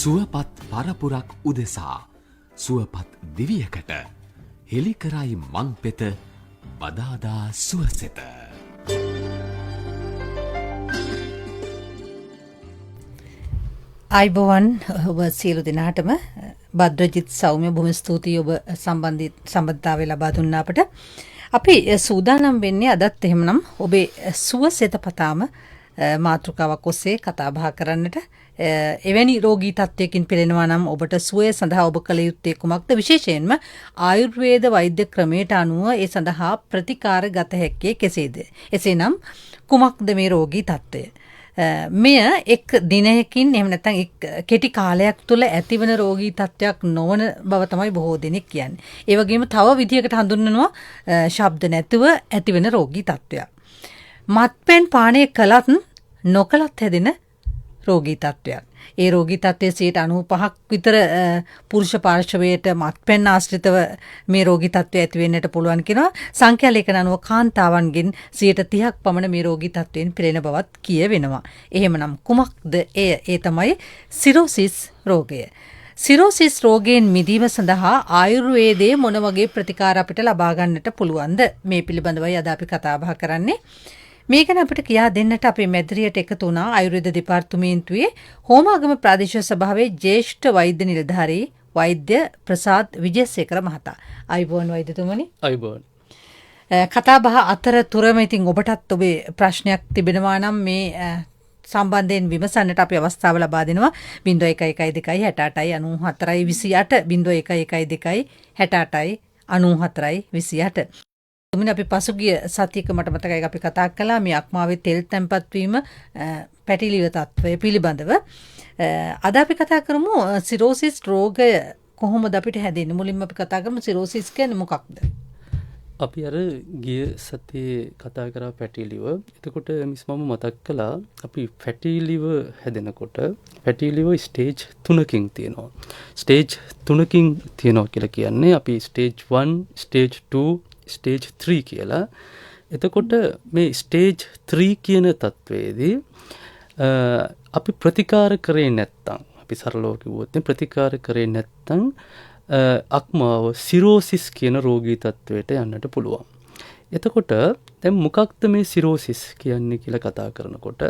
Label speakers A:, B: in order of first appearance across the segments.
A: සුවපත් පරපුරක් උදෙසා සුවපත් දිවියකට හෙළිකරයි මං පෙත බදාදා සුවසෙත.
B: අයිබෝවන් ඔබ සියලු දෙනාටම භද්‍රජිත් සෞම්‍ය බොහොම ස්තුතියි ඔබ සම්බන්ධතාවය ලබා දුන්න අපට. අපි සූදානම් වෙන්නේ අදත් එහෙමනම් ඔබේ සුවසෙත පතාම මාතෘකාවක් ඔස්සේ කතා බහ කරන්නට. එවැනි රෝගී තත්ත්වයකින් පෙළෙනවා නම් ඔබට සුවය සඳහා ඔබ කළ යුත්තේ කුමක්ද? විශේෂයෙන්ම ආයුර්වේද වෛද්‍ය ක්‍රමයට අනුව ඒ සඳහා ප්‍රතිකාර ගත හැක්කේ කෙසේද? එසේනම් කුමක්ද මේ රෝගී තත්ත්වය? මෙය එක් දිනයකින් එහෙම නැත්නම් එක් කෙටි කාලයක් තුළ ඇතිවන රෝගී තත්ත්වයක් නොවන බව තමයි බොහෝ දෙනෙක් කියන්නේ. ඒ වගේම තව විදිහකට හඳුන්වනවා ශබ්ද නැතුව ඇතිවන රෝගී තත්ත්වයක්. මත්පැන් පානය කළත් නොකළත් හැදෙන රෝගී තත්ත්වයක්. ඒ රෝගී තත්ත්වයේ 95ක් විතර පුරුෂ පාර්ශවයට මත්පැන් ආශ්‍රිතව මේ රෝගී තත්ත්වය ඇති වෙන්නට පුළුවන් කියනවා. සංඛ්‍යා ලේඛන අනුව කාන්තාවන්ගෙන් 30% පමණ මේ රෝගී තත්ත්වයෙන් පෙළෙන බවත් කියවෙනවා. එහෙමනම් කුමක්ද එය? ඒ තමයි සිරෝසිස් රෝගය. සිරෝසිස් රෝගයෙන් මිදීම සඳහා ආයුර්වේදයේ මොන වගේ ප්‍රතිකාර අපිට ලබා ගන්නට පුළුවන්ද? මේ පිළිබඳවයි අද අපි කතා බහ කරන්නේ. මේ ගැන අපිට කියා දෙන්නට අපේ මැදිරියට එකතු වුණා ආයුර්වේද දෙපාර්තමේන්තුවේ හෝමාගම ප්‍රාදේශීය සභාවේ ජ්‍යෙෂ්ඨ වෛද්‍ය නිලධාරී වෛද්‍ය ප්‍රසාද් විජේසේකර මහතා. අයිබෝන් වෛද්‍යතුමනි.
C: අයිබෝන්.
B: කතා බහ අතරතුරම ඉතින් ඔබටත් ඔබේ ප්‍රශ්නයක් තිබෙනවා නම් මේ සම්බන්ධයෙන් විමසන්නට අපි අවස්ථාව ලබා දෙනවා. 0112 68 94 28 0112 68 94 28. අපි පසුගිය සතියක මට මතකයි අපි කතා කළා මේ අක්මාවේ තෙල් තැන්පත් වීම පැටිලිව තත්ත්වය පිළිබඳව. අද අපි කතා කරමු සිරෝසිස් රෝගය කොහොමද අපිට හැදෙන්නේ? මුලින්ම අපි කතා කරමු සිරෝසිස් කියන්නේ මොකක්ද?
C: අපි අර ගිය සතියේ කතා කරා පැටිලිව. එතකොට මිස් මම මතක් කළා අපි පැටිලිව හැදෙනකොට පැටිලිව ස්ටේජ් 3කින් තියෙනවා. ස්ටේජ් 3කින් තියෙනවා කියලා කියන්නේ අපි ස්ටේජ් 1, ස්ටේජ් 2, ස්ටේජ් 3 කියලා. එතකොට මේ ස්ටේජ් 3 කියන තත්වයේදී අපි ප්‍රතිකාර කරේ නැත්තම්, අපි සරලව කිව්වොත් ප්‍රතිකාර කරේ නැත්තම් අක්මාව සිරෝසිස් කියන රෝගී තත්වයට යන්නට පුළුවන්. එතකොට දැන් මොකක්ද මේ සිරෝසිස් කියන්නේ කියලා කතා කරනකොට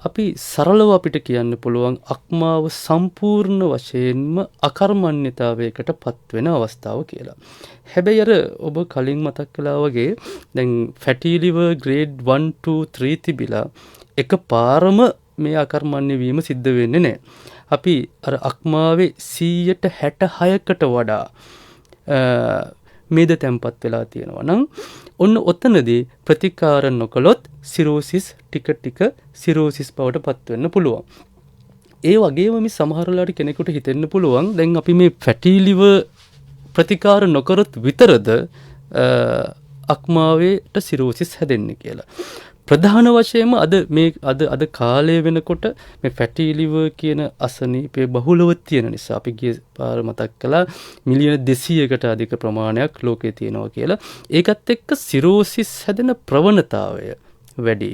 C: අපි සරලව අපිට කියන්න පුළුවන් අක්මාව සම්පූර්ණ වශයෙන්ම අකර්මණ්‍යතාවයකට පත්වෙන අවස්ථාව කියලා. හැබැයි අර ඔබ කලින් මතක් කළා වගේ දැන් ෆැටි ලිවර් ග්‍රේඩ් 1 2 3 තිබිලා එකපාරම මේ අකර්මණ්‍ය වීම සිද්ධ වෙන්නේ නැහැ. අපි අර අක්මාවේ 66%කට වඩා මේද තැම්පත් වෙලා තියෙනවා නම් ඔන්න ඔතනදී ප්‍රතිකාර නොකළොත් සිරෝසිස් ටික සිරෝසිස් බවට පත් වෙන්න පුළුවන්. ඒ වගේම මේ සමහර වෙලාවට කෙනෙකුට හිතෙන්න පුළුවන් දැන් අපි මේ ෆැටි ලිවර් ප්‍රතිකාර නොකරොත් විතරද අක්මාවේට සිරෝසිස් හැදෙන්නේ කියලා. ප්‍රධාන වශයෙන්ම අද කාලය වෙනකොට මේ ෆැටි ලිවර් කියන අසනීපය බහුලව තියෙන නිසා අපි ගිය පාර මතක් කළා මිලියන 200කට අධික ප්‍රමාණයක් ලෝකේ තියෙනවා කියලා. ඒකත් එක්ක සිරෝසිස් හැදෙන ප්‍රවණතාවය වැඩි.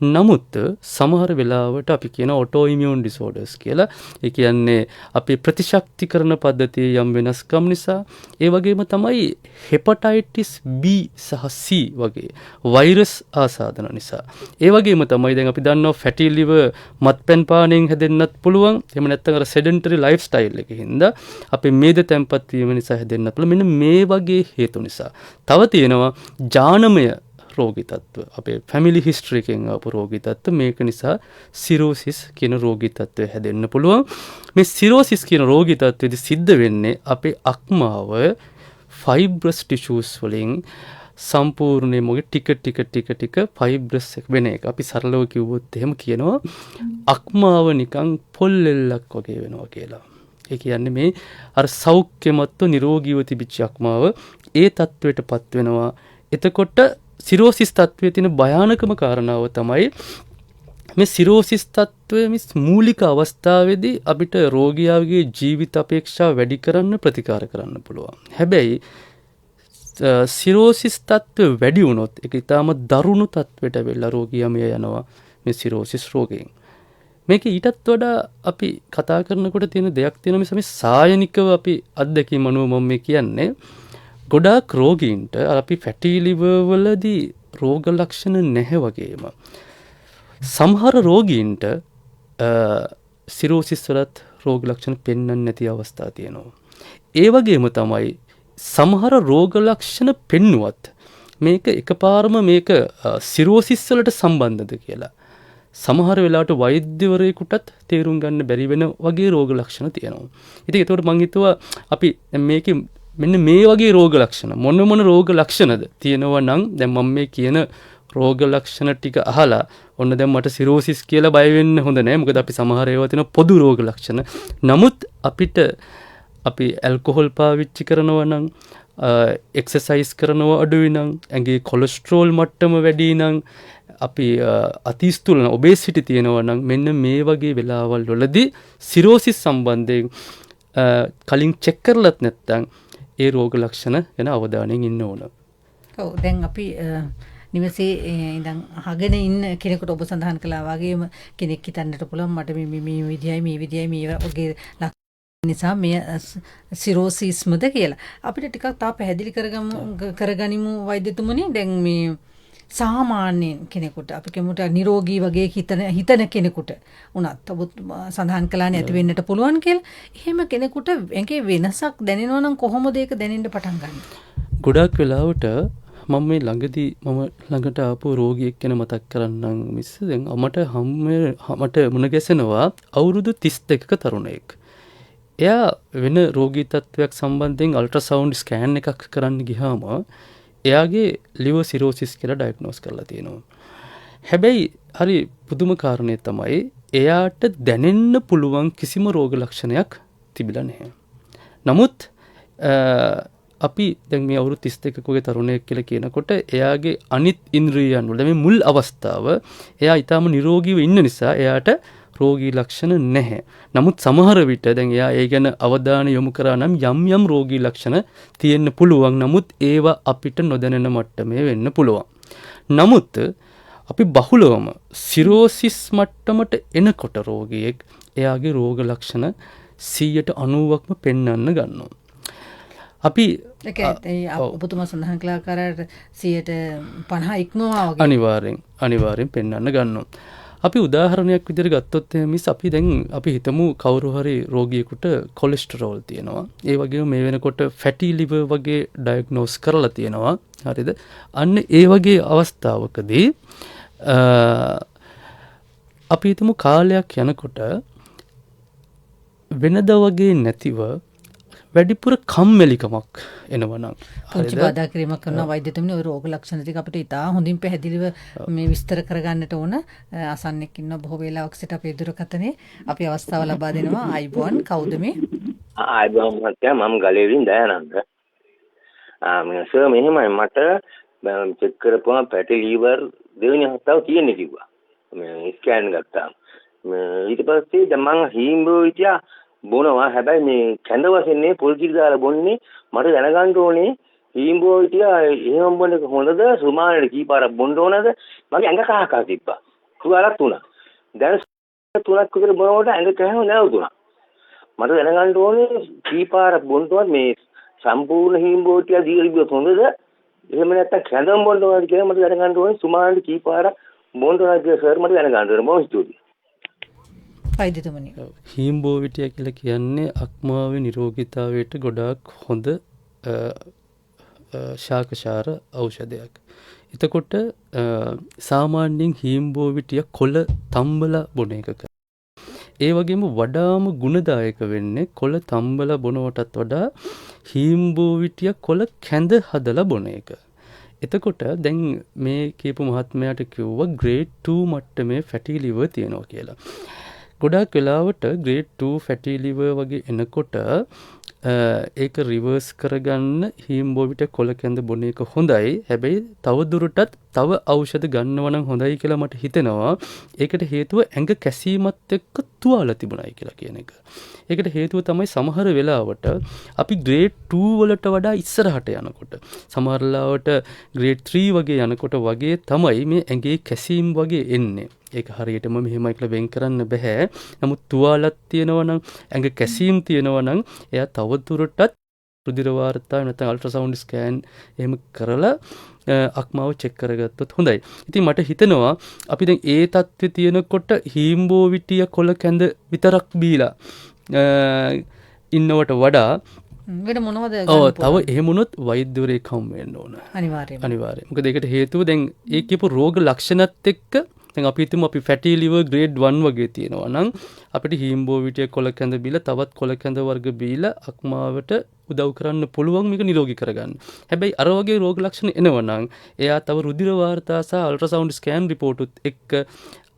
C: නමුත් සමහර වෙලාවට අපි කියන ඔටෝ ඉමියුන් ඩිසෝඩර්ස් කියලා. ඒ කියන්නේ අපේ ප්‍රතිශක්තිකරණ පද්ධතියේ යම් වෙනස්කම් නිසා, ඒ වගේම තමයි හෙපටයිටිස් B සහ C වගේ වෛරස් ආසාදන නිසා. ඒ වගේම තමයි දැන් අපි දන්නවා ෆැටි ලිවර් මත්පැන් පානයෙන් හැදෙන්නත් පුළුවන්. එහෙම නැත්නම් අර සෙඩෙන්ටරි ලයිෆ් ස්ටයිල් එකකින්ද අපේ මේද තැම්පත් වීම නිසා හැදෙන්නත් පුළුවන්. මෙන්න මේ වගේ හේතු නිසා. තව තියෙනවා ජානමය රෝගී තත්ත්ව. අපේ ෆැමිලි හිස්ටරි එකෙන් ආපු රෝගී තත්ත්ව. මේක නිසා සිරෝසිස් කියන රෝගී තත්ත්වය හැදෙන්න පුළුවන්. මේ සිරෝසිස් කියන රෝගී තත්ත්වෙදි සිද්ධ වෙන්නේ අපේ අක්මාව ෆයිබ්‍රස් ටිෂුස් වලින් සම්පූර්ණයෙන්ම ටික ෆයිබ්‍රස් වෙන එක. අපි සරලව කිව්වොත් එහෙම කියනවා අක්මාව නිකන් පොල්ලෙල්ලක් වගේ වෙනවා කියලා. ඒ කියන්නේ මේ අර සෞඛ්‍යමත්ව නිරෝගීව තිබිච්ච අක්මාව ඒ තත්ත්වයට පත් වෙනවා. එතකොට සිරෝසිස් තත්ත්වයේ තියෙන භයානකම කාරණාව තමයි මේ සිරෝසිස් තත්ත්වයේ මූලික අවස්ථාවේදී අපිට රෝගියාගේ ජීවිත අපේක්ෂාව වැඩි කරන්න ප්‍රතිකාර කරන්න පුළුවන්. හැබැයි සිරෝසිස් තත්ත්වය වැඩි වුණොත් ඒක ඊටාම දරුණු තත්ත්වයට වෙලා රෝගියා මිය යනවා මේ සිරෝසිස් රෝගයෙන්. මේක ඊටත් වඩා අපි කතා කරනකොට තියෙන දෙයක් තියෙනවා මිස මේ සායනිකව අපි අත්දැකීම් අනුව මම මේ කියන්නේ ගොඩාක් රෝගීන්ට අපි ෆැටි ලිවර් වලදී රෝග ලක්ෂණ නැහැ වගේම සමහර රෝගීන්ට සිරෝසිස් වලත් රෝග ලක්ෂණ පෙන්වන්නේ නැති අවස්ථා තියෙනවා. ඒ වගේම තමයි සමහර රෝග ලක්ෂණ පෙන්නුවත් මේක එකපාරම මේක සිරෝසිස් වලට සම්බන්ධද කියලා සමහර වෙලාවට වෛද්‍යවරයෙකුටත් තේරුම් ගන්න බැරි වෙන වගේ රෝග ලක්ෂණ තියෙනවා. ඉතින් ඒකට මම හිතුවා අපි මේකේ මෙන්න මේ වගේ රෝග ලක්ෂණ මොන රෝග ලක්ෂණද තියෙනවා නම් දැන් මම මේ කියන රෝග ලක්ෂණ ටික අහලා ඔන්න දැන් මට සිරෝසිස් කියලා බය වෙන්න හොඳ නැහැ. මොකද අපි සමහර ඒවා තියෙන පොදු රෝග ලක්ෂණ. නමුත් අපිට අපි ඇල්කොහොල් පාවිච්චි කරනවා නම් එක්සර්සයිස් කරනවා අඩුයි නම් ඇඟේ කොලෙස්ටරෝල් මට්ටම වැඩි නම් අපි අතිස්තුලන ඔබේසිටි තියෙනවා නම් මෙන්න මේ වගේ වෙලාවල් වලදී සිරෝසිස් සම්බන්ධයෙන් කලින් චෙක් කරලත් නැත්නම් ඒ රෝග ලක්ෂණ ගැන අවධානයෙන් ඉන්න ඕන.
B: ඔව් දැන් අපි නිවසේ ඉඳන් අහගෙන ඉන්න කෙනෙකුට ඔබ සඳහන් කළා වගේම කෙනෙක් හිතන්නට පුළුවන් මට මේ විදියයි මේ වගේ නිසා මේ සිරෝසිස්මද කියලා. අපිට ටිකක් තා පැහැදිලි කරගනිමු වෛද්‍යතුමනි. දැන් මේ සාමාන්‍යයෙන් කෙනෙකුට අපි කෙමුට නිරෝගී වගේ හිතන කෙනෙකුට උනත් ඔබ සඳහන් කළානේ ඇති වෙන්නට පුළුවන් කියලා. එහෙම කෙනෙකුට ඒකේ වෙනසක් දැනෙනවා නම් කොහොමද ඒක දැනෙන්න පටන් ගන්නේ?
C: ගොඩක් වෙලාවට මම මේ ළඟදී මම ළඟට ආපු රෝගියෙක් ගැන මතක් කරන්නම් මිස්. දැන් මට මුණ ගැසෙනවා අවුරුදු 32ක තරුණයෙක්. එයා වෙන රෝගී තත්ත්වයක් සම්බන්ධයෙන් අල්ට්‍රාසවුන්ඩ් ස්කෑන් එකක් කරන්න ගියාම එයාගේ ලිවර් සිරෝසිස් කියලා ඩයග්නෝස් කරලා තියෙනවා. හැබැයි හරි පුදුම කාරණේ තමයි එයාට දැනෙන්න පුළුවන් කිසිම රෝග ලක්ෂණයක් තිබිලා නැහැ. නමුත් අපි දැන් මේ අවුරුදු 32ක වගේ තරුණයෙක් කියලා කියනකොට එයාගේ අනිත් ඉන්ද්‍රියයන් වල මේ මුල් අවස්ථාව එයා ඊටාම නිරෝගීව ඉන්න නිසා එයාට රෝගී ලක්ෂණ නැහැ. නමුත් සමහර විට දැන් එයා ඒ ගැන අවධානය යොමු කරා නම් යම් රෝගී ලක්ෂණ තියෙන්න පුළුවන්. නමුත් ඒවා අපිට නොදැනෙන මට්ටමේ වෙන්න පුළුවන්. නමුත් අපි බහුලවම සිරෝසිස් මට්ටමට එනකොට රෝගියෙක් එයාගේ රෝග ලක්ෂණ 90%ක්ම පෙන්වන්න ගන්නවා. අපි
B: ඔබතුමා සඳහන් කළ ආකාරයට 50% ඉක්මවා වගේ
C: අනිවාර්යෙන් පෙන්වන්න ගන්නවා. අපි උදාහරණයක් විදිහට ගත්තොත් මිස් අපි හිතමු කවුරු හරි රෝගියෙකුට කොලෙස්ටරෝල් තියෙනවා. ඒ වගේම මේ වෙනකොට ෆැටි ලිවර් වගේ ඩයග්නෝස් කරලා තියෙනවා. හරිද? අන්න ඒ වගේ අවස්ථාවකදී අපි හිතමු කාලයක් යනකොට වෙනද වගේ නැතිව වැඩිපුර කම්මැලිකමක් එනවනම්
B: පුංචි බාධා කිරීමක් කරන වෛද්‍යතුමනි ওই රෝග ලක්ෂණ ටික අපිට ඉතා හොඳින් පැහැදිලිව මේ විස්තර කරගන්නට ඕන. අසන්නෙක් ඉන්න බොහෝ වේලාවක් සිට අපේ දුරකථනයේ අපි අවස්ථාව ලබා දෙනවා. ආයිබෝන් කවුද මේ?
D: ආයිබෝන් මහත්තයා මම ගලේවින් දයානන්ද. සර් මෙහෙමයි මට චෙක් කරපුවා පැටි ලීවර් දෙවෙනි අවස්ථාව තියෙන්නේ කිව්වා. මේ ස්කෑන් ගත්තා. ඊට පස්සේ දැන් මම හීම්බෝ හිටියා බොනවා. හැබැයි මේ කැඳ වශයෙන් පොල් කිරි දාලා බොන්නේ මට දැනගන්න ඕනේ හීම්බෝ හිටියා එහෙම බොන්න එක හොඳද සුමානෙට කීපාරක් බොන්න ඕනද? මගේ ඇඟ කහකා තිබ්බා. සුවරක් තුනක්. දැන් 3ක් විතර බොනකොට ඇඟ කහම නැවතුණා. මට දැනගන්න ඕනේ කීපාරක් බොන්නවත් මේ සම්පූර්ණ හීම්බෝ හිටියා දීලා ඉබ්බ හොඳද? එහෙම නැත්නම් කැඳම බොන්න ඕනද කියලා මට දැනගන්න ඕනේ සුමානෙට කීපාරක් බොන්න ඕනද කියලා සර් මට දැනගන්න ඕනේ. මොකද ස්තුතියි.
C: හීම්බෝවිටිය කියලා කියන්නේ අක්මාවේ නිරෝගීතාවයට ගොඩාක් හොඳ ශාකශාර ඖෂධයක්. එතකොට සාමාන්‍යයෙන් හීම්බෝවිටිය කොළ තම්බලා බොන එකක. ඒ වගේම වඩාම ගුණදායක වෙන්නේ කොළ තම්බලා බොනවටත් වඩා හීම්බෝවිටිය කොළ කැඳ හදලා බොන එක. එතකොට දැන් මේ කියපු මහත්මයාට කිව්වා grade 2 මට්ටමේ fatty liver තියෙනවා කියලා. ගොඩාක් වෙලාවට grade 2 fatty liver වගේ එනකොට ඒක රිවර්ස් කරගන්න හීම්බෝවිට කොළ කැඳ බොන එක හොඳයි. හැබැයි තව දුරටත් තව ඖෂධ ගන්නවා නම් හොඳයි කියලා මට හිතෙනවා. ඒකට හේතුව ඇඟ කැසීමත් එක්ක තුවාල තිබුණයි කියලා කියන එක. ඒකට හේතුව තමයි සමහර වෙලාවට අපි grade 2 වලට වඩා ඉස්සරහට යනකොට සමහර වෙලාවට grade 3 වගේ යනකොට වගේ තමයි මේ ඇඟේ කැසීම් වගේ එන්නේ. ඒක හරියටම මෙහෙමයි කියලා වෙන් කරන්න බෑ. නමුත් තුවාලක් තියෙනවා නම් ඇඟ කැසීම් තියෙනවා නම් එයා තවදුරටත් රුධිර වාර්තා නැත්නම් අල්ට්‍රාසවුන්ඩ් ස්කෑන් එහෙම කරලා අක්මාව චෙක් කරගත්තොත් හොඳයි. ඉතින් මට හිතෙනවා අපි දැන් ඒ තත්ත්වයේ තියෙනකොට හීම්බෝවිටිය කොළ කැඳ විතරක් බීලා ඉන්නවට වඩා
B: වෙන මොනවද
C: තව එහෙම වුණොත් වෛද්‍යවරයෙක් හම් වෙන්න ඕන. අනිවාර්යයෙන්. මොකද ඒකට හේතුව දැන් ඒ කියපු රෝග ලක්ෂණත් එක්ක දැන් අපි හිතමු අපි ෆැටි ලිවර් ග්‍රේඩ් 1 වගේ තියෙනවා නම් අපිට හීම්බෝවිටිය කොළ කැඳ බීලා තවත් කොළ කැඳ වර්ග බීලා අක්මාවට උදව් කරන්න පුළුවන් මේක නිරෝගී කරගන්න. හැබැයි අර වගේ රෝග ලක්ෂණ එනවා නම් එයා තව රුධිර වාර්තා සහ අල්ට්‍රාසවුන්ඩ් ස්කෑන් රිපෝට් උත් එක්ක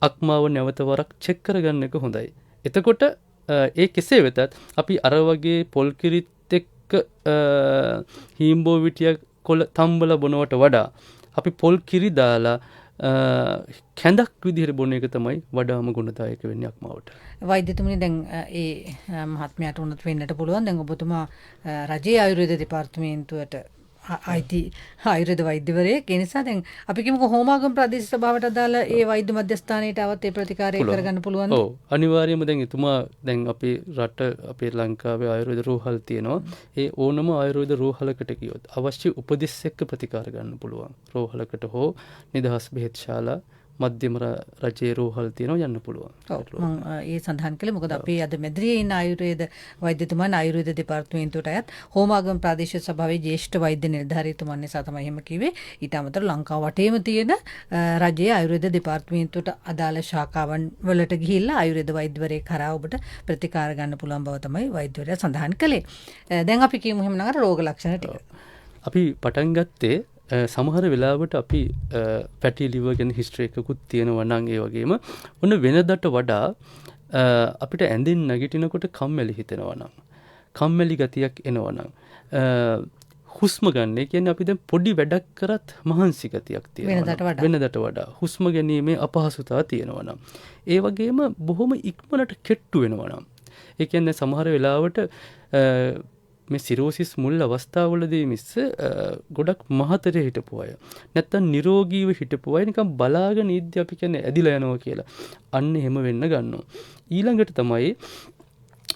C: අක්මාව නැවත වරක් චෙක් කරගන්න එක හොඳයි. එතකොට ඒ කෙසේ වෙතත් අපි අර වගේ පොල් කිරිත් එක්ක හීම්බෝවිටිය කොළ තම්බලා බොනවට වඩා අපි පොල් කිරි දාලා කැඳක් විදිහට බොන එක තමයි වඩාම ගුණදායක වෙන්නේ අක්මාවට.
B: වෛද්‍යතුමනි දැන් ඒ මහත්මයාට උනත් වෙන්නට පුළුවන්. දැන් ඔබතුමා රජයේ ආයුර්වේද දෙපාර්තමේන්තුවට අයිති ආයුර්වේද වෛද්‍යවරයෙක්. ඒ නිසා දැන් අපි කියමුකෝ හෝමාගම ප්‍රදේශ සභාවට අදාළ ඒ වෛද්‍ය මධ්‍යස්ථානයට આવත් ඒ ප්‍රතිකාරය කරගන්න පුළුවන්ද?
C: ඔව් අනිවාර්යයෙන්ම දැන් එතුමා දැන් අපේ රට අපේ ලංකාවේ ආයුර්වේද රෝහල් තියෙනවා. ඒ ඕනම ආයුර්වේද රෝහලකට ගියොත් අවශ්‍ය උපදෙස් එක්ක ප්‍රතිකාර ගන්න පුළුවන්. රෝහලකට හෝ නිදහස් බෙහෙත් ශාලා මධ්‍යම රජයේ රෝහල් තියෙනවා යන්න පුළුවන්.
B: ඔව් මම ඒ සඳහන් කළේ මොකද අපි අද මැදිරියේ ඉන්න ආයුර්වේද වෛද්‍යතුමන් ආයුර්වේද දෙපාර්තමේන්තුවට අයත් හෝමාගම ප්‍රාදේශීය සභාවේ ජ්‍යෙෂ්ඨ වෛද්‍ය නිලධාරීතුමන් නිසා තමයි එහෙම කිව්වේ. ඊට අමතරව ලංකාව වටේම තියෙන රජයේ ආයුර්වේද දෙපාර්තමේන්තුවට අදාළ ශාඛාවන් වලට ගිහිල්ලා ආයුර්වේද වෛද්‍යවරයෙක් කරා ඔබට ප්‍රතිකාර ගන්න පුළුවන් බව තමයි වෛද්‍යවරයා සඳහන් කළේ. දැන් අපි කියමු එහෙනම් අර රෝග ලක්ෂණ ටික.
C: අපි පටන් ගත්තේ සමහර වෙලාවට අපි ෆැටි ලිවර් ගැන හිස්ටරි එකකුත් තියෙනවා නම් ඒ වගේම ඔන්න වෙනදට වඩා අපිට ඇඳින් නැගිටිනකොට කම්මැලි හිතෙනවා නම් කම්මැලි ගතියක් එනවා නම් හුස්ම ගන්න කියන්නේ අපි දැන් පොඩි වැඩක් කරත් මහන්සි ගතියක් තියෙනවා වෙනදට වඩා හුස්ම ගැනීමේ අපහසුතාව තියෙනවා නම් ඒ වගේම බොහොම ඉක්මනට කෙට්ටු වෙනවා නම් ඒ කියන්නේ සමහර වෙලාවට මේ සිරෝසිස් මුල් අවස්ථාවවලදී මිස් ගොඩක් මහතර හිටපු අය නැත්තම් නිරෝගීව හිටපු අය නිකන් බලාගෙන ඉද්දි අපි කියන්නේ ඇදිලා යනවා කියලා. අන්න එහෙම වෙන්න ගන්නවා. ඊළඟට තමයි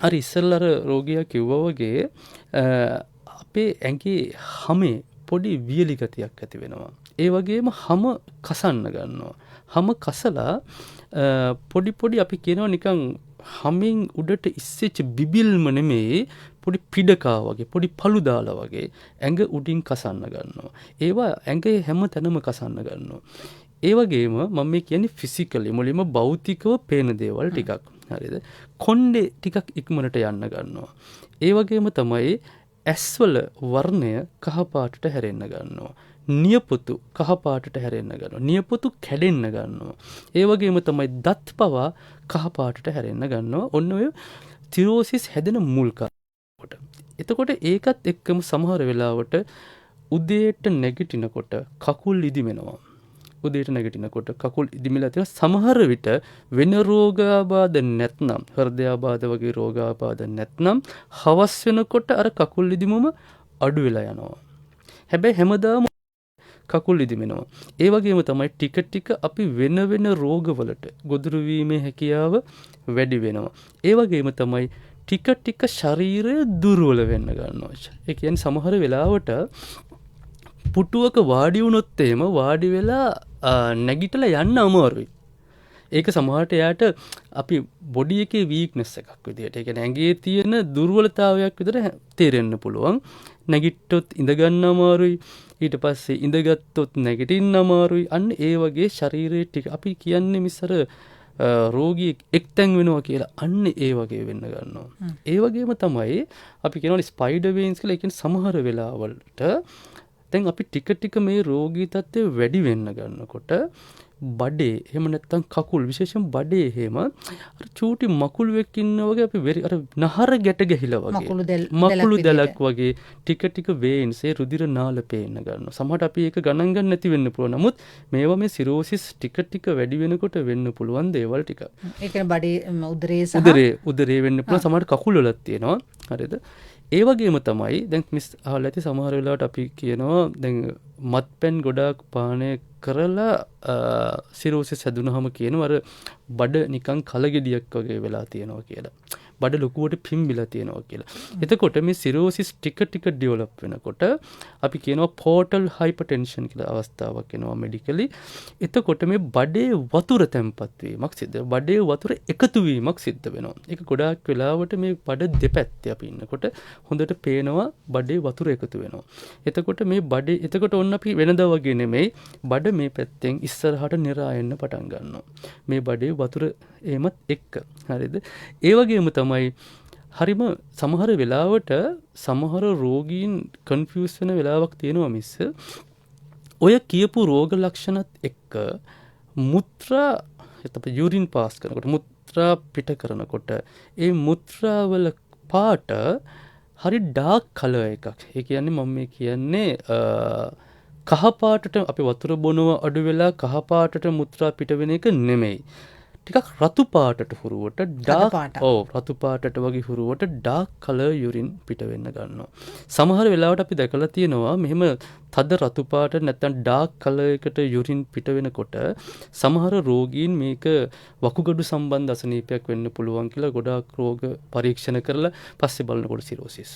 C: අර ඉස්සෙල්ලා අර රෝගියා කිව්වා වගේ අපේ ඇඟේ හැමේ පොඩි වියලි ගතියක් ඇති වෙනවා. ඒ වගේම හැම කසන්න ගන්නවා. හැම කසලා පොඩි අපි කියනවා නිකන් හැමින් උඩට ඉස්සෙච්ච බිබිල්ම නෙමෙයි පොඩි පිඩකා වගේ පොඩි පළු දාලා වගේ ඇඟ උඩින් කසන්න ගන්නවා. ඒවා ඇඟේ හැම තැනම කසන්න ගන්නවා. ඒ වගේම මම මේ කියන්නේ ෆිසිකලි මුලින්ම භෞතිකව පේන දේවල් ටිකක්. හරිද? කොණ්ඩේ ටිකක් ඉක්මනට යන්න ගන්නවා. ඒ වගේම තමයි ඇස්වල වර්ණය කහ පාටට හැරෙන්න ගන්නවා. නියපොතු කහ පාටට හැරෙන්න ගන්නවා. නියපොතු කැඩෙන්න ගන්නවා. ඒ වගේම තමයි දත් පවා කහ පාටට හැරෙන්න ගන්නවා. ඔන්න ඔය තිරෝසිස් හැදෙන මුල් එතකොට ඒකත් එක්කම සමහර වෙලාවට උදේට නැගිටිනකොට කකුල් ඉදිමෙනවා. උදේට නැගිටිනකොට කකුල් ඉදිමිලා තියෙන සමහර විට වෙන රෝගාබාධ නැත්නම් හෘදයාබාධ වගේ රෝගාබාධ නැත්නම් හවස් වෙනකොට අර කකුල් ඉදිමුම අඩු වෙලා යනවා. හැබැයි හැමදාම කකුල් ඉදිමෙනවා. ඒ වගේම තමයි ටික ටික අපි වෙන වෙන රෝගවලට ගොදුරු වීමේ හැකියාව වැඩි වෙනවා. ඒ වගේම තමයි ටික ටික ශරීරය දුර්වල වෙන්න ගන්නවා. ඒ කියන්නේ සමහර වෙලාවට පුටුවක වාඩි වුණොත් එහෙම වාඩි වෙලා නැගිටලා යන්න අමාරුයි. ඒක සමහරට එයාට අපි බොඩි එකේ වීක්නස් එකක් විදියට. ඒ කියන්නේ ඇඟේ තියෙන දුර්වලතාවයක් විදියට තේරෙන්න පුළුවන්. නැගිට්ටොත් ඉඳ ගන්න අමාරුයි. ඊට පස්සේ ඉඳගත්තොත් නැගිටින්න අමාරුයි. අන්න ඒ වගේ ශරීරයේ ටික අපි කියන්නේ මිසර රෝගී එක්තැන් වෙනවා කියලා අන්න ඒ වගේ වෙන්න ගන්නවා. ඒ වගේම තමයි අපි කියනවා ස්පයිඩර් වෙයින්ස් කියලා. ඒ කියන්නේ සමහර වෙලාවලට දැන් අපි ටික ටික මේ රෝගී තත්ත්වය වැඩි වෙන්න ගන්නකොට බඩේ එහෙම නැත්නම් කකුල් විශේෂයෙන් බඩේ එහෙම අර චූටි මකුළුවෙක් ඉන්නා වගේ අපි අර නහර ගැට ගැහිලා වගේ මකුළු දැලක් වගේ ටික ටික වේන්ස් ඒ රුධිර නාල පේන්න ගන්නවා. සමහරට අපි ඒක ගණන් ගන්න නැති වෙන්න පුළුවන්. නමුත් මේවා මේ සිරෝසිස් ටික ටික වැඩි වෙනකොට වෙන්න පුළුවන් දේවල් ටික.
B: ඒ කියන්නේ බඩේ උදරේ
C: උදරේ වෙන්න පුළුවන්. සමහරට කකුල් වලත් තියෙනවා. හරිද? ඒ වගේම තමයි දැන් මිස් අහලා ඇති සමහර වෙලාවට අපි කියනවා දැන් මත්පැන් ගොඩාක් පානය කරලා සිරෝසිස් හැදුනහම කියනවා අර බඩ නිකන් කලගෙඩියක් වගේ වෙලා තියෙනවා කියලා. බඩ ලොකුවට පිම්බිලා තියෙනවා කියලා. එතකොට මේ සිරෝසිස් ටික ටික ඩෙවලොප් වෙනකොට අපි කියනවා පෝර්ටල් හයිපර්ටෙන්ෂන් කියලා අවස්ථාවක් එනවා මෙඩිකලි. එතකොට මේ බඩේ වතුර තැම්පත් වීමක් සිද්ධ වෙනවා. බඩේ වතුර එකතු වීමක් සිද්ධ වෙනවා. ඒක ගොඩාක් වෙලාවට මේ බඩ දෙපැත්තේ අපි ඉන්නකොට හොඳට පේනවා බඩේ වතුර එකතු වෙනවා. එතකොට මේ බඩේ එතකොට ඔන්න අපි වෙනදා වගේ නෙමෙයි බඩ මේ පැත්තෙන් ඉස්සරහට නිරායන්න පටන් ගන්නවා. මේ බඩේ වතුර එහෙමත් එක්ක. හරිද? ඒ වගේම තමයි හරිම සමහර වෙලාවට සමහර රෝගීන් කන්ෆියුස් වෙන වෙලාවක් තියෙනවා මිස්. ඔය කියපු රෝග ලක්ෂණත් එක්ක මුත්‍රා එතකොට යුරින් පාස් කරනකොට මුත්‍රා පිට කරනකොට ඒ මුත්‍රාවල පාට හරි ඩාර්ක් කලර් එකක්. ඒ කියන්නේ මම මේ කියන්නේ කහ පාටට අපි වතුර බොනවා අඩු වෙලා කහ පාටට මුත්‍රා පිට වෙන එක නෙමෙයි. ටිකක් රතු පාටට හුරුවට රතු පාටට වගේ හුරුවට ඩාර්ක් කලර් යුරින් පිට වෙන්න ගන්නවා. සමහර වෙලාවට අපි දැකලා තියෙනවා මෙහෙම තද රතු පාට නැත්නම් ඩාර්ක් කලර් එකට යුරින් පිට වෙනකොට සමහර රෝගීන් මේක වකුගඩු සම්බන්ධ අසනීපයක් වෙන්න පුළුවන් කියලා ගොඩාක් රෝග පරීක්ෂණ කරලා පස්සේ බලනකොට සිරෝසිස්.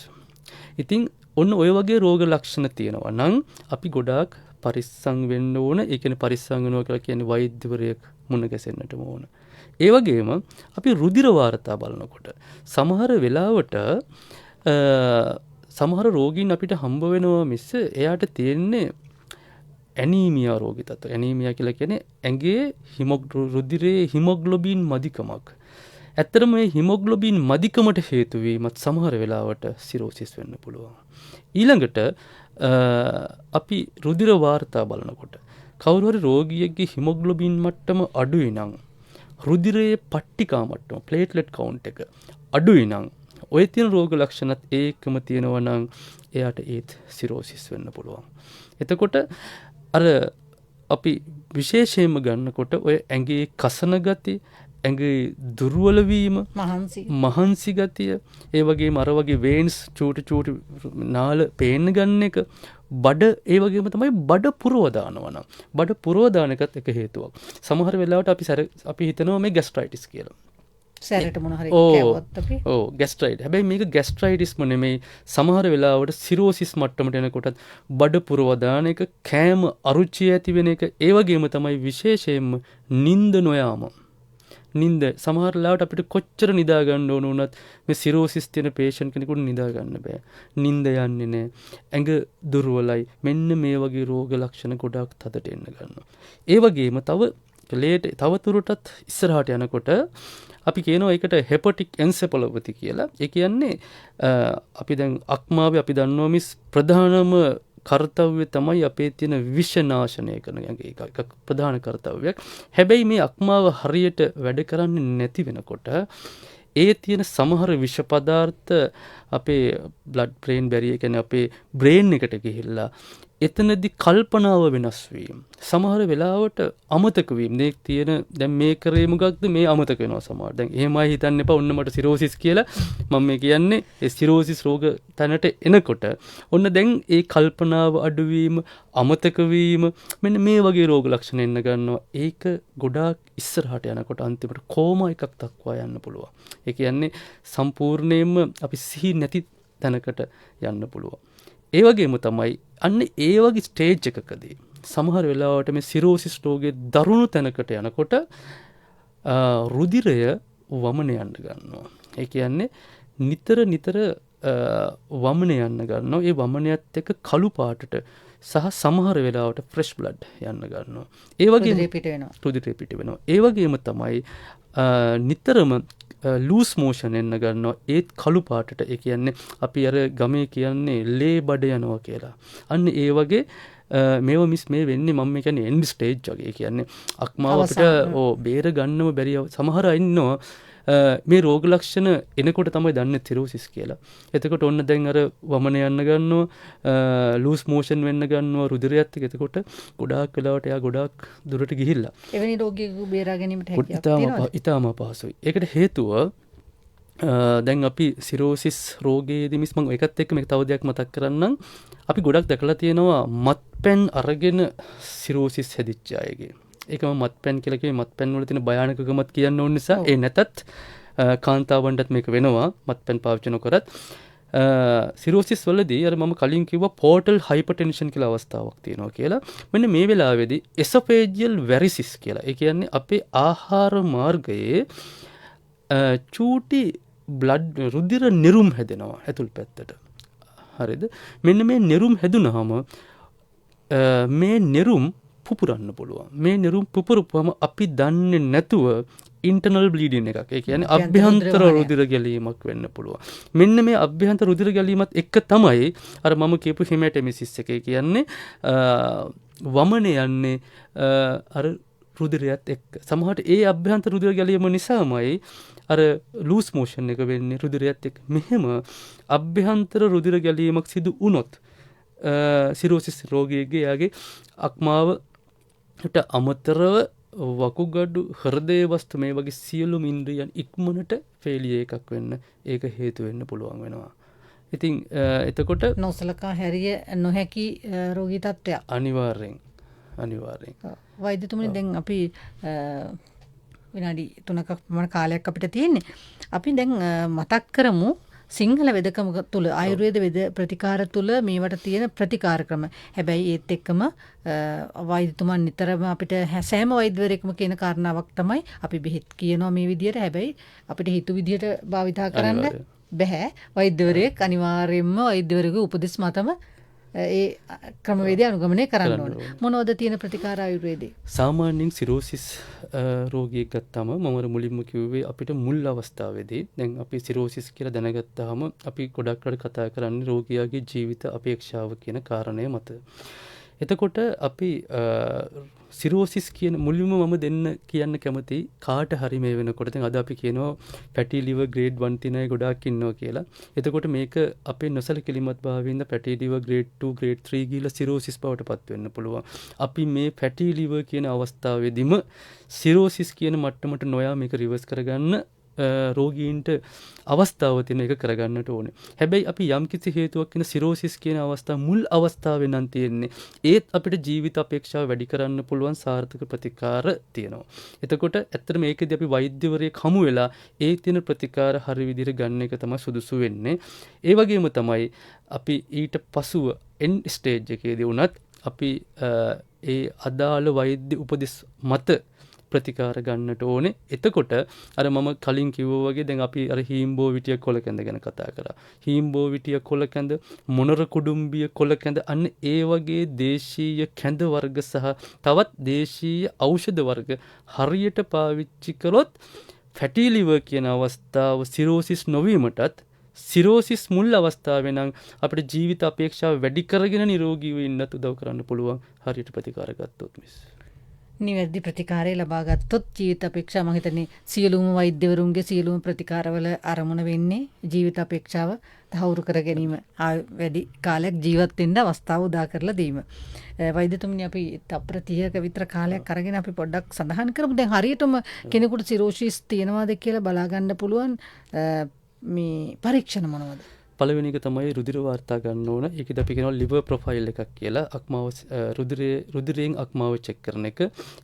C: ඉතින් ඔන්න ඔය වගේ රෝග ලක්ෂණ තියෙනවා නම් අපි ගොඩාක් පරිස්සම් වෙන්න ඕන. ඒ කියන්නේ පරිස්සම් වෙනවා කියලා කියන්නේ වෛද්‍යවරයෙක් මුණ ගැසෙන්නටම ඕන. ඒ වගේම අපි රුධිර වාර්තා බලනකොට සමහර වෙලාවට සමහර රෝගීන් අපිට හම්බ වෙනවා මිස් එයාට තියෙන්නේ ඇනීමියා රෝගී තත්ත්ව. ඇනීමියා කියලා කියන්නේ ඇඟේ රුධිරයේ හිමොග්ලොබින් මදිකමක්. ඇත්තටම මේ හිමොග්ලොබින් මදිකමට හේතු වීමත් සමහර වෙලාවට සිරෝසිස් වෙන්න පුළුවන්. ඊළඟට අපි රුධිර වාර්තා බලනකොට කවුරු හරි රෝගියෙක්ගේ හිමොග්ලොබින් මට්ටම අඩුයි නම් රුධිරයේ පට්ටිකා මට්ටම ප්ලේට්ලට් කවුන්ට් එක අඩුයි නම් ඔය තියෙන රෝග ලක්ෂණත් ඒකම තියෙනවා නම් එයාට ඒත් සිරෝසිස් වෙන්න පුළුවන්. එතකොට අර අපි විශේෂයෙන්ම ගන්නකොට ඔය ඇඟේ කසන ගති, ඇඟේ දුර්වල වීම, මහන්සි ගතිය, ඒ වගේම අර වගේ වේන්ස් චූටි නාල පේන්න ගන්න එක, බඩ ඒ වගේම තමයි බඩ පුරව දානවා නම් බඩ පුරව දාන එකත් එක හේතුවක්. සමහර වෙලාවට අපි හිතනවා මේ ગેස්ට්‍රයිටිස් කියලා.
B: සැරට මොන හරි කෑවොත් අපි
C: ગેස්ට්‍රයිට්. හැබැයි මේක ગેස්ට්‍රයිටිස්ම නෙමෙයි. සමහර වෙලාවට සිරෝසිස් මට්ටමට එනකොටත් බඩ පුරව දාන එක, කෑම අරුචිය ඇති වෙන එක, ඒ වගේම තමයි විශේෂයෙන්ම නිින්ද නොයාම. නිින්ද සමහර වෙලාවට අපිට කොච්චර නිදා ගන්න ඕන වුණත් මේ සිරෝසිස් තියෙන පේෂන්ට් කෙනෙකුට නිදා ගන්න බෑ. නිින්ද යන්නේ නැහැ. ඇඟ දුර්වලයි. මෙන්න මේ වගේ රෝග ලක්ෂණ ගොඩාක් තදට එන්න ගන්නවා. ඒ වගේම තව තුරටත් ඉස්සරහට යනකොට අපි කියනවා ඒකට හෙපටික් එන්සෙපලොපති කියලා. ඒ කියන්නේ අපි දැන් අක්මාවේ අපි දන්නවා මිස් ප්‍රධානම කර්තව්‍ය තමයි අපේ තියෙන විෂනාශනය කරන එක ප්‍රධාන කර්තව්‍යයක්. හැබැයි මේ අක්මාව හරියට වැඩ කරන්නේ නැති වෙනකොට ඒ තියෙන සමහර විෂ පදාර්ථ අපේ බ්ලඩ් බ්‍රේන් බැරියර් කියන්නේ අපේ බ්‍රේන් එකට ගිහිල්ලා එතනදී කල්පනාව වෙනස් වීම. සමහර වෙලාවට අමතක වීම. මේ තියෙන දැන් මේ කරේ මොකක්ද මේ අමතක වෙනවා සමහර. දැන් එහෙමයි හිතන්න එපා. ඔන්න මට සිරෝසිස් කියලා. මම මේ කියන්නේ ඒ සිරෝසිස් රෝග තැනට එනකොට ඔන්න දැන් ඒ කල්පනාව අඩුවීම, අමතක වීම මෙන්න මේ වගේ රෝග ලක්ෂණ එන්න ගන්නවා. ඒක ගොඩාක් ඉස්සරහට යනකොට අන්තිමට කෝමා එකක් දක්වා යන්න පුළුවන්. ඒ කියන්නේ සම්පූර්ණයෙන්ම අපි සිහි නැති තැනකට යන්න පුළුවන්. ඒ වගේම තමයි අන්න ඒ වගේ ස්ටේජ් එකකදී සමහර වෙලාවට මේ සිරෝසිස් රෝගයේ දරුණු තැනකට යනකොට රුධිරය වමන යන්න ගන්නවා. ඒ කියන්නේ නිතර වමන යන්න ගන්නවා. ඒ වමනයත් එක්ක කළු පාටට සහ සමහර වෙලාවට ෆ්‍රෙෂ් බ්ලඩ් යන්න ගන්නවා. ඒ වගේම රුධිරය පිට වෙනවා. ඒ වගේම තමයි නිතරම ලූස් මෝෂන් එන්න ගන්නවා. ඒත් කළු පාටට. ඒ කියන්නේ අපි අර ගමේ කියන්නේ ලේ බඩ යනවා කියලා. අන්න ඒ වගේ මේව මිස් මේ වෙන්නේ මම කියන්නේ එන්ඩ් ස්ටේජ් වගේ. ඒ කියන්නේ අක්මාව අපිට බේර ගන්නම බැරි සමහර අය ඉන්නවා. මේ රෝග ලක්ෂණ එනකොට තමයි දන්නේ සිරෝසිස් කියලා. එතකොට ඔන්න දැන් අර වමන යන්න ගන්නවා, ලූස් මෝෂන් වෙන්න ගන්නවා, රුධිරයත් එක්ක. එතකොට ගොඩාක් වෙලාවට එයා ගොඩාක් දුරට ගිහිල්ලා
B: එවැනි රෝගියෙකු බේරා ගැනීමට හැකියාවක් තියෙනවා.
C: ඉතාම අපහසුයි. ඒකට හේතුව දැන් අපි සිරෝසිස් රෝගයේදී මිස් මම ඒකත් එක්ක මේක තව දෙයක් මතක් කරන්නම්. අපි ගොඩක් දැකලා තියෙනවා මත්පැන් අරගෙන සිරෝසිස් හැදිච්ච අයගේ. ඒකම මත්පැන් කියලා කිව්වේ මත්පැන් වල තියෙන භයානකකමත් කියන්න ඕන නිසා ඒ නැතත් කාන්තාවන්ටත් මේක වෙනවා මත්පැන් පාවිච්චි නොකරත්. සිරෝසිස් වලදී අර මම කලින් කිව්වා පෝර්ටල් හයිපර්ටෙන්ෂන් කියලා අවස්ථාවක් තියෙනවා කියලා. මෙන්න මේ වෙලාවේදී එසොෆේජියල් වැරිසිස් කියලා. ඒ කියන්නේ අපේ ආහාර මාර්ගයේ චූටි බ්ලඩ් රුධිර නිරුම් හැදෙනවා ඇතුල් පැත්තට. හරිද? මෙන්න මේ නිරුම් හැදුනහම මේ නිරුම් පුපුරන්න පුළුවන්. මේ නිරුම් පුපුරපුවම අපි දන්නේ නැතුව ඉන්ටර්නල් බ්ලීඩින් එකක්. ඒ කියන්නේ අභ්‍යන්තර රුධිර ගැලීමක් වෙන්න පුළුවන්. මෙන්න මේ අභ්‍යන්තර රුධිර ගැලීමත් එක්ක තමයි අර මම කියපු හිමැටෙමිසිස් එකේ කියන්නේ වමනේ යන්නේ අර රුධිරයත් එක්ක. සමහරට ඒ අභ්‍යන්තර රුධිර ගැලීම නිසාමයි අර ලූස් මෝෂන් එක වෙන්නේ රුධිරයත් එක්ක. මෙහෙම අභ්‍යන්තර රුධිර ගැලීමක් සිදු වුණොත් සිරෝසිස් රෝගියෙක්ගේ යාගේ අක්මාවට අමතරව වකුගඩු හෘදය වස්තු මේ වගේ සියලුම ඉන්ද්‍රියන් ඉක්මනට ෆේලියර් එකක් වෙන්න ඒක හේතු වෙන්න පුළුවන් වෙනවා. ඉතින් එතකොට
B: නොසලකා හැරිය නොහැකි රෝගී තත්ත්වයක්.
C: අනිවාර්යෙන්.
B: වෛද්‍යතුමනි දැන් අපි විනාඩි 3ක පමණ කාලයක් අපිට තියෙන්නේ. අපි දැන් මතක් කරමු සිංහල වෙදකම තුළ ආයුර්වේද වෙද ප්‍රතිකාර තුළ මේවට තියෙන ප්‍රතිකාර ක්‍රම. හැබැයි ඒත් එක්කම වෛද්‍යතුමන් නිතරම අපිට සෑම වෛද්‍යවරයෙක්ම කියන කාරණාවක් තමයි අපි බෙහෙත් කියනවා මේ විදියට. හැබැයි අපිට හිතු විදියට භාවිතා කරන්න බෑ. වෛද්‍යවරයෙක් අනිවාර්යයෙන්ම වෛද්‍යවරයෙකුගේ උපදෙස් මතම ඒ ක්‍රමවේදය අනුගමනය කරන්න ඕන. මොනවද තියෙන ප්‍රතිකාර ආයුර්වේදයේ?
C: සාමාන්‍යයෙන් සිරෝසිස් රෝගියෙක් ගත්තාම මම මුලින්ම කිව්වේ අපිට මුල් අවස්ථාවේදී දැන් අපි සිරෝසිස් කියලා දැනගත්තාම අපි ගොඩක් රට කතා කරන්නේ රෝගියාගේ ජීවිත අපේක්ෂාව කියන කාරණය මත. එතකොට අපි සිරෝසිස් කියන මුලින්ම මම දෙන්න කියන්න කැමති කාට හරි මේ වෙනකොට දැන් අද අපි කියනවා ෆැටි ලිවර් ග්‍රේඩ් 1 තියන අය ගොඩාක් ඉන්නවා කියලා. එතකොට මේක අපේ නොසලකලිමත් භාවයෙන්ද ෆැටි ලිවර් ග්‍රේඩ් 2 ග්‍රේඩ් 3 ගිහලා සිරෝසිස් බවට පත් වෙන්න පුළුවන්. අපි මේ ෆැටි ලිවර් කියන අවස්ථාවේදීම සිරෝසිස් කියන මට්ටමට නොයා මේක රිවර්ස් කරගන්න රෝගීන්ට අවස්ථාව තියෙන එක කරගන්නට ඕනේ. හැබැයි අපි යම් කිසි හේතුවක් කියන සිරෝසිස් කියන අවස්ථාව මුල් අවස්ථාවේ නම් තියෙන්නේ. ඒත් අපිට ජීවිත අපේක්ෂාව වැඩි කරන්න පුළුවන් සාර්ථක ප්‍රතිකාර තියෙනවා. එතකොට ඇත්තට මේකදී අපි වෛද්‍යවරයෙක් හමු වෙලා ඒ තියෙන ප්‍රතිකාර හරි විදිහට ගන්න එක තමයි සුදුසු වෙන්නේ. ඒ වගේම තමයි අපි ඊට පසුව එන්ඩ් ස්ටේජ් එකේදී වුණත් අපි ඒ අදාළ වෛද්‍ය උපදෙස් මත ප්‍රතිකාර ගන්නට ඕනේ. එතකොට අර මම කලින් කිව්වා වගේ දැන් අපි අර හීම්බෝ විටිය කොළ කැඳ ගැන කතා කරා. හීම්බෝ විටිය කොළ කැඳ, මොනර කුඩුම්බිය කොළ කැඳ අන්න ඒ වගේ දේශීය කැඳ වර්ග සහ තවත් දේශීය ඖෂධ වර්ග හරියට පාවිච්චි කළොත් ෆැටි ලිවර් කියන අවස්ථාව සිරෝසිස් නොවීමටත් සිරෝසිස් මුල් අවස්ථාවේ නම් අපිට ජීවිත අපේක්ෂාව වැඩි කරගෙන නිරෝගීව ඉන්නත් උදව් කරන්න පුළුවන් හරියට ප්‍රතිකාර ගත්තොත් මිස්.
B: නිවැරදි ප්‍රතිකාරය ලබා ගත්තොත් ජීවිත අපේක්ෂාව මම හිතන්නේ සියලුම වෛද්‍යවරුන්ගේ සියලුම ප්‍රතිකාරවල අරමුණ වෙන්නේ ජීවිත අපේක්ෂාව තහවුරු කර ගැනීම, වැඩි කාලයක් ජීවත් වෙන්න අවස්ථාව උදා කරලා දීම. වෛද්‍යතුමනි අපි තප්පර 30ක විතර කාලයක් අරගෙන අපි පොඩ්ඩක් සඳහන් කරමු. දැන් හරියටම කෙනෙකුට සිරෝසිස් තියෙනවාද කියලා බලා ගන්න පුළුවන් මේ පරීක්ෂණ මොනවද?
C: පළවෙනි එක තමයි රුධිර වාර්තා ගන්න ඕන. ඒකද අපි කියනවා liver profile එකක් කියලා. අක්මාව රුධිරයෙන් අක්මාව චෙක් කරන එක.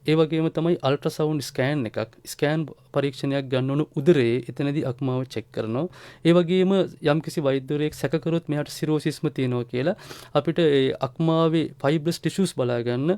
C: ඒ වගේම තමයි අල්ට්‍රාසවුන්ඩ් ස්කෑන් එකක්. ස්කෑන් පරීක්ෂණයක් ගන්න ඕන උදරයේ. එතනදී අක්මාව චෙක් කරනවා. ඒ වගේම යම්කිසි වෛද්‍යවරයෙක් සැක කරොත් මෙයාට සිරෝසිස්ම තියෙනවා කියලා අපිට ඒ අක්මාවේ ෆයිබ්‍රස් ටිෂුස් බලා ගන්න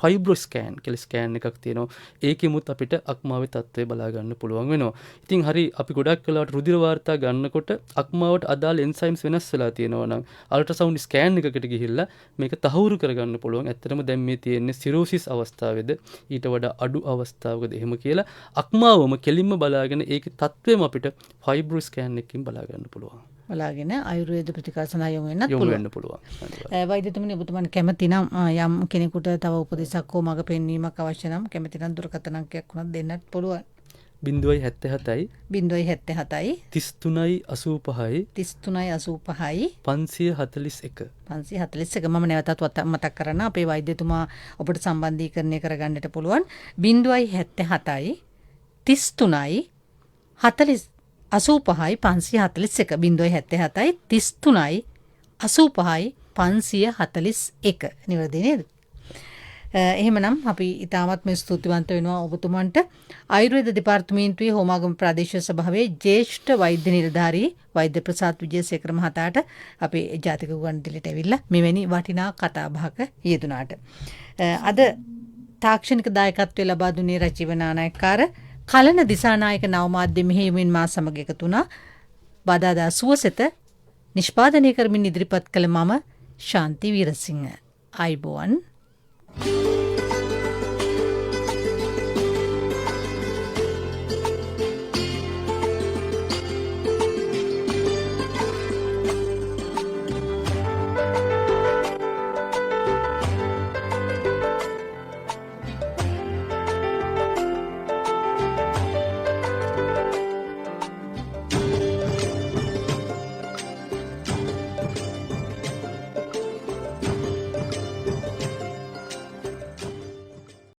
C: ෆයිබ්‍රෝ ස්කෑන් කියලා ස්කෑන් එකක් තියෙනවා. ඒකෙමුත් අපිට අක්මාවේ තත්ත්වය බලා ගන්න පුළුවන් වෙනවා. ඉතින් හරි අපි ගොඩක් වෙලාවට රුධිර වාර්තා ගන්නකොට අක්මාවට අදාළ එන්සයිම්ස් වෙනස් වෙලා තියෙනවා නම් අල්ට්‍රාසවුන්ඩ් ස්කෑන් එකකට ගිහිල්ලා මේක තහවුරු කරගන්න පුළුවන්. ඇත්තටම දැන් මේ තියෙන්නේ සිරෝසිස් අවස්ථාවේද ඊට වඩා අඩු අවස්ථාවකද එහෙම කියලා අක්මාවම කෙලින්ම බලාගෙන ඒකේ තත්ත්වෙම අපිට ෆයිබ්‍රෝ ස්කෑන් එකකින් බලා ගන්න පුළුවන්.
B: බලාගෙන ආයුර්වේද ප්‍රතිකාර සඳහා යොමු වෙන්න
C: පුළුවන්.
B: වෛද්‍යතුමනි ඔබතුමන් කැමති නම් යම් කෙනෙකුට තව උපදෙසක් හෝ මඟ පෙන්වීමක් අවශ්‍ය නම් කැමති නම් දුරකථන අංකයක් උනත් දෙන්නත් පුළුවන්.
C: 077යි
B: 077යි
C: 33යි 85යි
B: 33යි 85යි
C: 541
B: 541 මම නැවතත් මතක් කරන්න අපේ වෛද්‍යතුමා ඔබට සම්බන්ධීකරණය කරගන්නට පුළුවන් 077යි 33යි 40 85යි 541 077යි 33යි 85යි 541 නිවැරදි නේද? එහෙමනම් අපි ඉතාමත්ම ස්තුතිවන්ත වෙනවා ඔබතුමන්ට. ආයුර්වේද දෙපාර්තමේන්තුවේ හෝමාගම ප්‍රාදේශීය සභාවේ ජ්‍යෙෂ්ඨ වෛද්‍ය නිලධාරී වෛද්‍ය ප්‍රසාද් විජේසේකර මහතාට අපේ ජාතික ගුවන්විදුලියට ඇවිල්ලා මෙවැනි වටිනා කතා බහක යෙදුනාට. අද තාක්ෂණික දායකත්වය ලබා දුන්නේ රජීව නානායක්කාර කලන දිසානායක නවමාධ්‍ය මෙහෙයුමින් මා සමග එකතු වුණා. බදාදා සුවසෙත නිෂ්පාදනය කරමින් ඉදිරිපත් කළ මම ශාන්ති වීරසිංහ. ආයුබෝවන්.